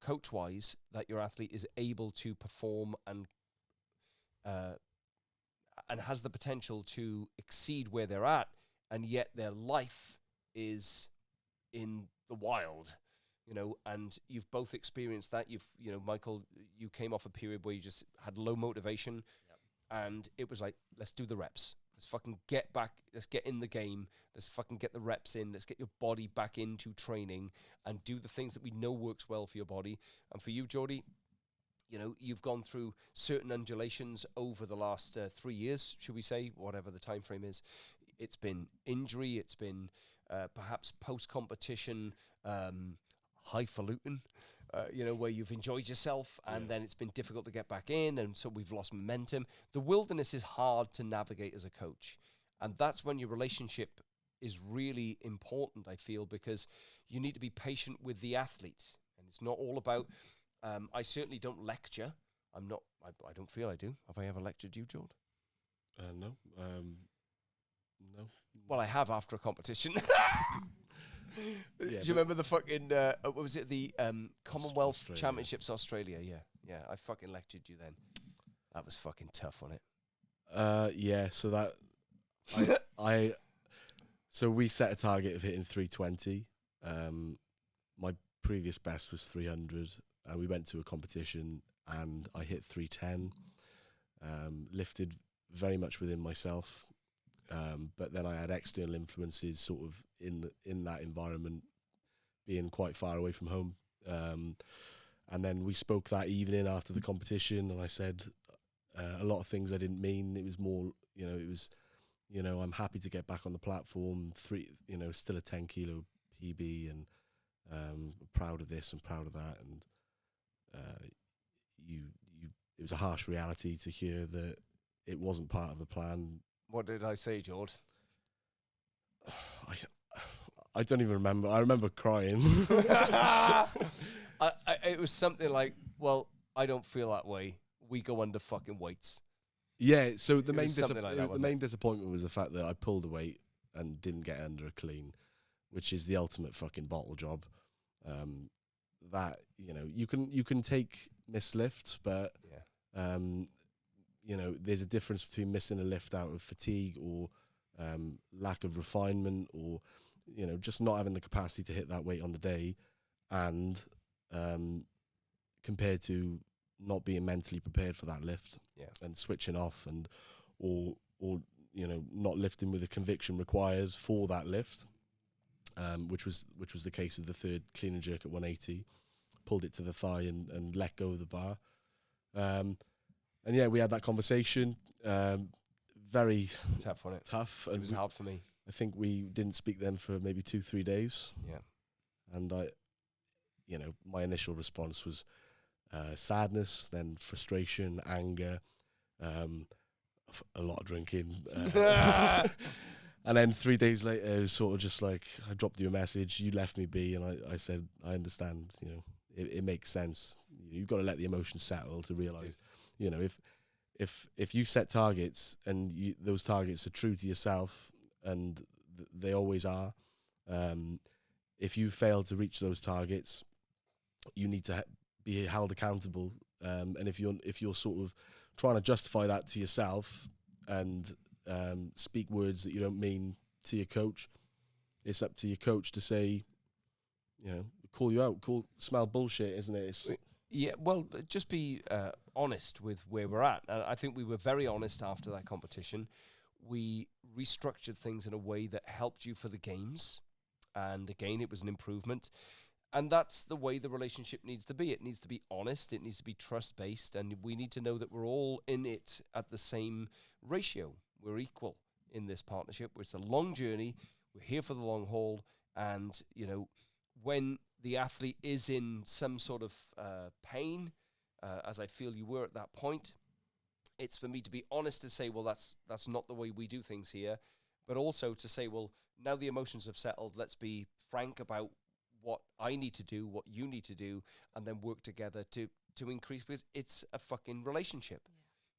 coach-wise that your athlete is able to perform and has the potential to exceed where they're at, and yet their life is in the wild, you know, and you've both experienced that. You know, Michael, you came off a period where you just had low motivation, and it was like, let's do the reps. Let's fucking get back. Let's get in the game. Let's fucking get the reps in. Let's get your body back into training and do the things that we know works well for your body. And for you, Geordie, you know, you've gone through certain undulations over the last 3 years, should we say, whatever the time frame is. It's been injury. It's been perhaps post-competition highfalutin, you know, where you've enjoyed yourself and then it's been difficult to get back in, and so we've lost momentum. The wilderness is hard to navigate as a coach, and that's when your relationship is really important, I feel, because you need to be patient with the athlete, and it's not all about I certainly don't lecture. I don't feel I do. Have I ever lectured you, George? No. No. Well, I have after a competition. Yeah, do you remember the fucking, what was it, the Commonwealth Australia. Championships Australia? Yeah, I fucking lectured you then. That was fucking tough, wasn't it? Yeah, so that so we set a target of hitting 320. My previous best was 300, and we went to a competition and I hit 310. Lifted very much within myself, but then I had external influences sort of in that environment, being quite far away from home. And then we spoke that evening after the competition, and I said a lot of things I didn't mean. It was more, I'm happy to get back on the platform. Still a 10 kilo PB, and proud of this and proud of that. And it was a harsh reality to hear that it wasn't part of the plan. What did I say, George? I don't even remember. I remember crying. It was something like, well, I don't feel that way. We go under fucking weights. Yeah, so the main disappointment was the fact that I pulled a weight and didn't get under a clean, which is the ultimate fucking bottle job. That, you can take missed lifts, but there's a difference between missing a lift out of fatigue or lack of refinement, or just not having the capacity to hit that weight on the day, and compared to not being mentally prepared for that lift and switching off, and or not lifting with the conviction required for that lift, which was the case of the third clean and jerk at 180. Pulled it to the thigh and let go of the bar. And yeah, we had that conversation. Very tough, wasn't it? Tough. It was hard for me. I think we didn't speak then for maybe 2-3 days. Yeah. And my initial response was sadness, then frustration, anger, a lot of drinking. And then 3 days later, it was sort of just like, I dropped you a message, you left me be, and I said, I understand, it makes sense. You've got to let the emotions settle to realise, if you set targets and those targets are true to yourself, and they always are, if you fail to reach those targets, you need to be held accountable. And if you're sort of trying to justify that to yourself and speak words that you don't mean to your coach, it's up to your coach to say, call you out, smell bullshit, isn't it? Yeah, well, just be honest with where we're at. I think we were very honest after that competition. We restructured things in a way that helped you for the games. And again, it was an improvement. And that's the way the relationship needs to be. It needs to be honest. It needs to be trust-based. And we need to know that we're all in it at the same ratio. We're equal in this partnership. It's a long journey. We're here for the long haul. And, when the athlete is in some sort of pain, as I feel you were at that point, it's for me to be honest to say, well, that's not the way we do things here. But also to say, well, now the emotions have settled, let's be frank about what I need to do, what you need to do, and then work together to increase, because it's a fucking relationship.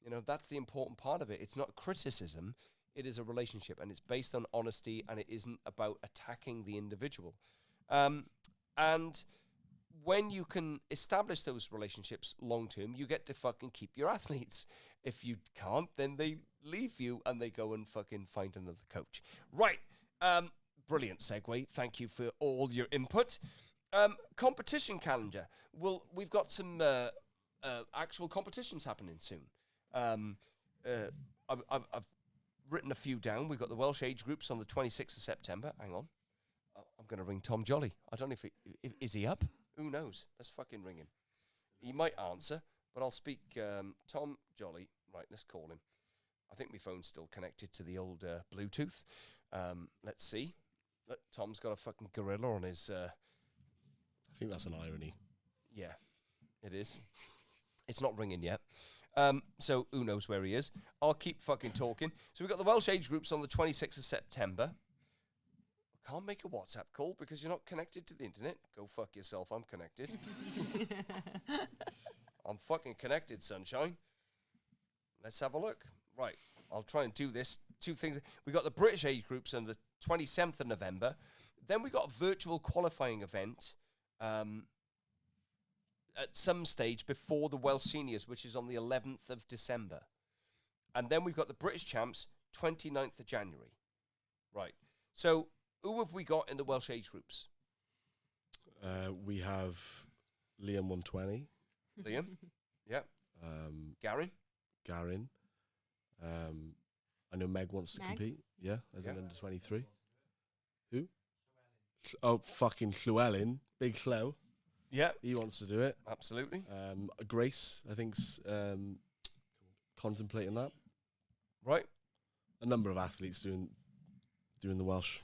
Yeah. That's the important part of it. It's not criticism. It is a relationship, and it's based on honesty, and it isn't about attacking the individual. And when you can establish those relationships long-term, you get to fucking keep your athletes. If you can't, then they leave you and they go and fucking find another coach. Right. Brilliant segue. Thank you for all your input. Competition calendar. Well, we've got some actual competitions happening soon. I've written a few down. We've got the Welsh age groups on the 26th of September. Hang on. I'm going to ring Tom Jolly. I don't know is he up? Who knows? Let's fucking ring him. He might answer, but I'll speak Tom Jolly. Right, let's call him. I think my phone's still connected to the old Bluetooth. Let's see. Look, Tom's got a fucking gorilla on his... I think that's an irony. Yeah, it is. It's not ringing yet. So who knows where he is. I'll keep fucking talking. So we've got the Welsh age groups on the 26th of September. Can't make a WhatsApp call because you're not connected to the internet. Go fuck yourself, I'm connected. I'm fucking connected, sunshine. Let's have a look. Right, I'll try and do this. Two things. We got the British age groups on the 27th of November. Then we got a virtual qualifying event at some stage before the Welsh seniors, which is on the 11th of December. And then we've got the British champs, 29th of January. Right, so... who have we got in the Welsh age groups? We have Liam 120. Liam? Yeah. Garin? I know Meg wants to compete. Yeah, as an under 23. Who? Fucking Llewellyn. Big Llew. Yeah. He wants to do it. Absolutely. Grace, I think's contemplating that. Right. A number of athletes doing the Welsh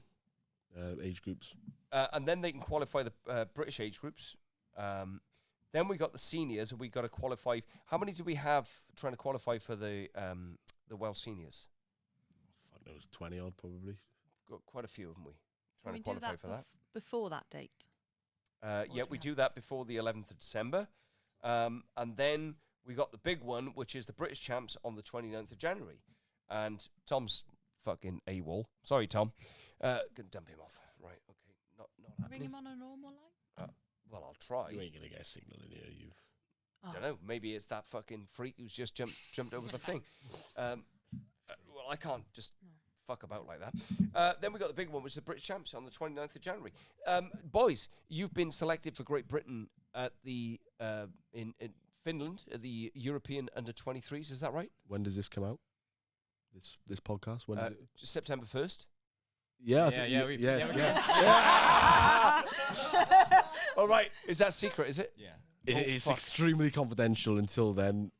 age groups. And then they can qualify the British age groups. Then we got the seniors, and we got to qualify. How many do we have trying to qualify for the Welsh seniors? Fuck knows, 20 odd probably. Got quite a few, haven't we? Trying to qualify for that. Before that date? Yeah, we do that before the 11th of December. And then we got the big one, which is the British champs on the 29th of January. And Tom's fucking AWOL. Sorry, Tom. Gonna dump him off. Right, okay. Not happening. Ring him on a normal line? Well, I'll try. You ain't going to get a signal in here, you. Don't know. Maybe it's that fucking freak who's just jumped over the thing. Well, I can't just fuck about like that. Then we got the big one, which is the British champs on the 29th of January. Boys, you've been selected for Great Britain at the in Finland at the European under-23s. Is that right? When does this come out? This podcast? When is it? September 1st. Yeah, yeah. All right. Is that secret, is it? Yeah. It's fuck. extremely confidential until then.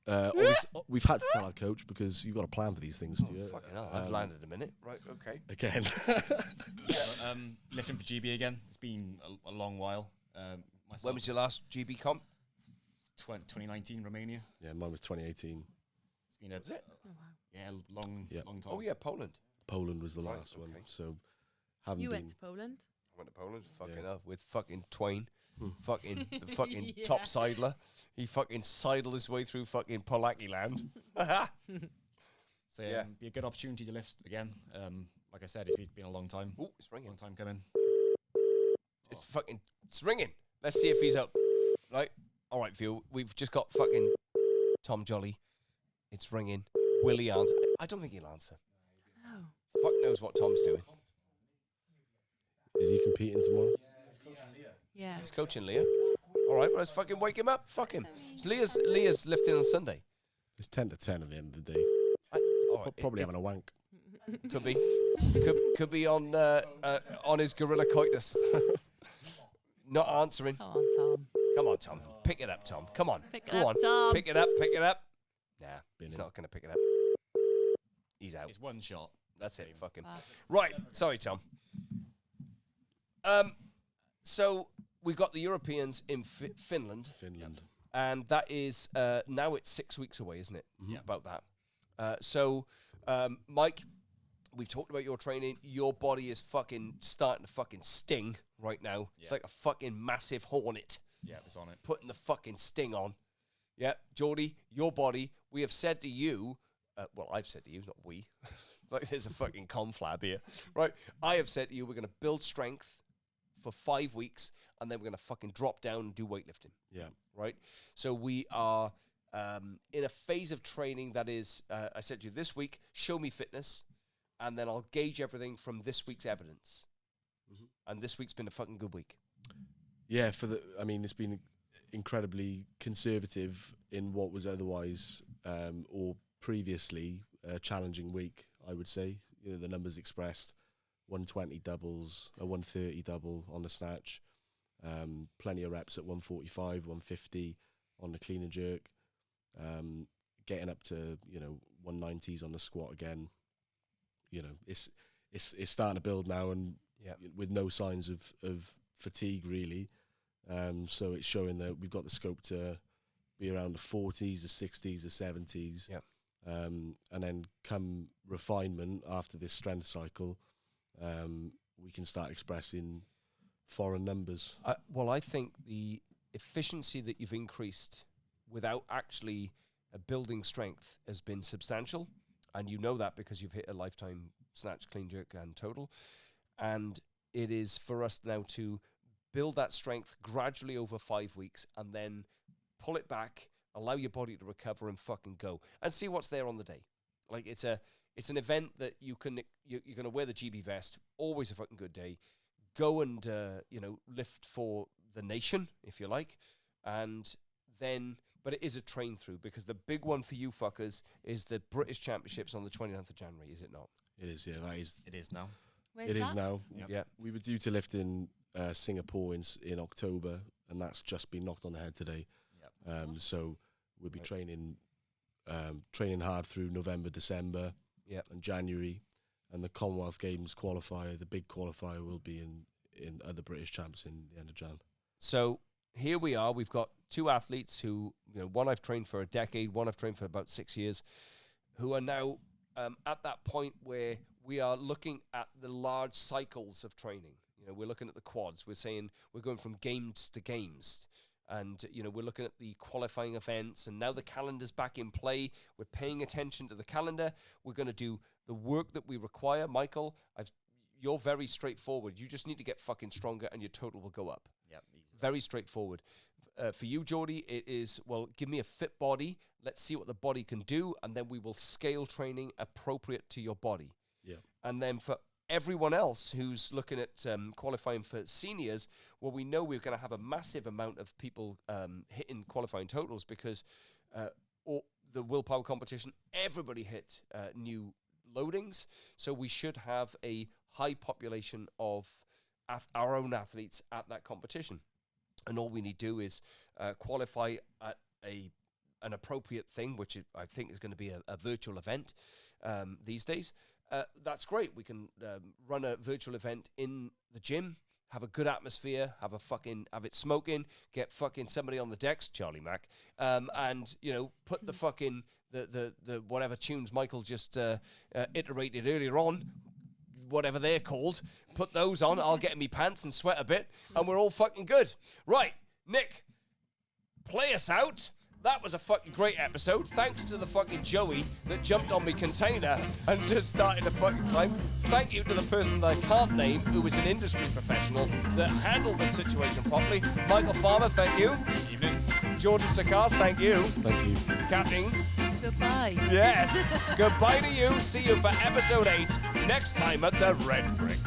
We've had to tell our coach because you've got a plan for these things, do you? Fucking hell, I've landed a minute. Right, okay. Again. Lifting for GB again. It's been a long while. When was your last GB comp? 2019 Romania. Yeah, mine was 2018. It's been a Was it? Oh, wow. long time. Oh, yeah, Poland. Poland was the Right, last one. okay. So haven't You been. went to Poland? I went to Poland, fucking Yeah. hell, with fucking Twain. Hmm. Fucking the fucking Yeah. top sidler. He fucking sidled his way through fucking Polaki land. So Yeah. be a good opportunity to lift again. Like I said, it's been a long time. Oh, it's ringing. Long time coming. It's ringing. Let's see if he's up. Right. All right, Phil. We've just got fucking Tom Jolly. It's ringing. Will he answer? I don't think he'll answer. Oh. Fuck knows what Tom's doing. Is he competing tomorrow? Yeah. He's coaching Leah. All right, well, let's fucking wake him up. Fuck him. Leah's lifting on Sunday. It's 10 to 10 at the end of the day. All right, Probably having a wank. could be. Could be on his gorilla coitus. Not answering. Come on, Tom. Come on, Tom. Pick it up, Tom. Come on. Pick it Go up, on. Tom. Pick it up. Pick it up. Nah, Bin he's it. not going to pick it up. He's out. It's one shot. That's it. Fucking. Fuck. Right. Sorry, Tom. So we've got the Europeans in Finland, Finland. and that is now it's 6 weeks away, isn't it? Mhm. Yeah. About that. So, Mike, we've talked about your training. Your body is fucking starting to fucking sting right now. It's Yeah. like a fucking massive hornet Yeah, it's on it. putting the fucking sting on. Yeah, Geordie, your body. We have said to you, well, I've said to you, not we. Like there's a fucking conflab here, right? I have said to you, we're going to build strength for 5 weeks, and then we're going to fucking drop down and do weightlifting, Yeah. right? So we are in a phase of training that is, I said to you this week, show me fitness, and then I'll gauge everything from this week's evidence. Mhm. And this week's been a fucking good week. Yeah, it's been incredibly conservative in what was otherwise or previously a challenging week, I would say. You know, the numbers expressed, 120 doubles, a 130 double on the snatch, plenty of reps at 145, 150 on the clean and jerk, getting up to, 190s on the squat again. You know, it's starting to build now, and with no signs of fatigue really. So it's showing that we've got the scope to be around the 40s, the 60s, the 70s. Yep. And then come refinement after this strength cycle, we can start expressing foreign numbers. Well, I think the efficiency that you've increased without actually building strength has been substantial. And you know that because you've hit a lifetime snatch, clean jerk, and total. And it is for us now to build that strength gradually over 5 weeks and then pull it back, allow your body to recover and fucking go and see what's there on the day. Like it's an event that you're going to wear the GB vest, always a fucking good day. Go and, lift for the nation, if you like. And then, but it is a train through because the big one for you fuckers is the British Championships on the 29th of January, is it not? It is, yeah, that is. It is now. Where's It is that? now. Yep. Yeah. We were due to lift in Singapore in October, and that's just been knocked on the head today. Yep. So we'll be Right. training hard through November, December, Yep. and January, and the Commonwealth Games qualifier, the big qualifier, will be in other British champs in the end of Jan. So here we are. We've got two athletes who, one I've trained for a decade, one I've trained for about 6 years, who are now at that point where we are looking at the large cycles of training. We're looking at the quads. We're saying we're going from games to games. And, we're looking at the qualifying events. And now the calendar's back in play. We're paying attention to the calendar. We're going to do the work that we require. Michael, you're very straightforward. You just need to get fucking stronger and your total will go up. Yep. Easy. Very straightforward. For you, Geordie, it is, well, give me a fit body. Let's see what the body can do. And then we will scale training appropriate to your body. Yeah. And then for everyone else who's looking at qualifying for seniors, well, we know we're going to have a massive amount of people hitting qualifying totals because the willpower competition, everybody hit new loadings. So we should have a high population of our own athletes at that competition. And all we need to do is qualify at an appropriate thing, which I think is going to be a virtual event these days. That's great. We can run a virtual event in the gym, have a good atmosphere, have it smoking, get fucking somebody on the decks, Charlie Mack, and, you know, put the fucking, the whatever tunes Michael just iterated earlier on, whatever they're called, put those on, I'll get in me pants and sweat a bit, and we're all fucking good. Right, Nick, play us out. That was a fucking great episode. Thanks to the fucking Joey that jumped on me container and just started to fucking climb. Thank you to the person that I can't name, who was an industry professional that handled the situation properly. Michael Farmer, thank you. Evening. Jordan SAKKAS, thank you. Thank you. Captain. Goodbye. Yes. Goodbye to you. See you for episode 8 next time at the Red Brick.